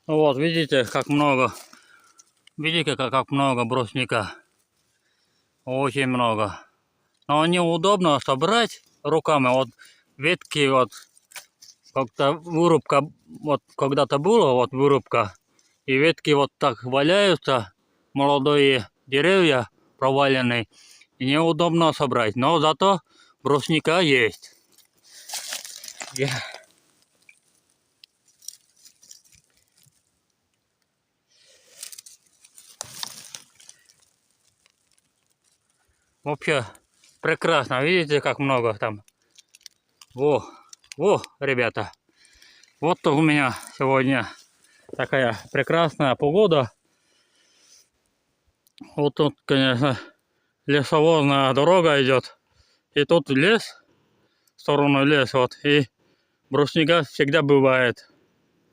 Вот, видите, как много. Видите, как много брусника. Очень много. Но неудобно собрать руками. Вот ветки, вот как-то вырубка, вот когда-то была вот вырубка. И ветки вот так валяются, молодые деревья проваленные. И неудобно собрать. Но зато брусника есть. Вообще прекрасно. Видите, как много там. Во, ребята. Вот у меня сегодня такая прекрасная погода. Вот тут, конечно, лесовозная дорога идет. И тут лес, в сторону леса, вот, и брусника всегда бывает.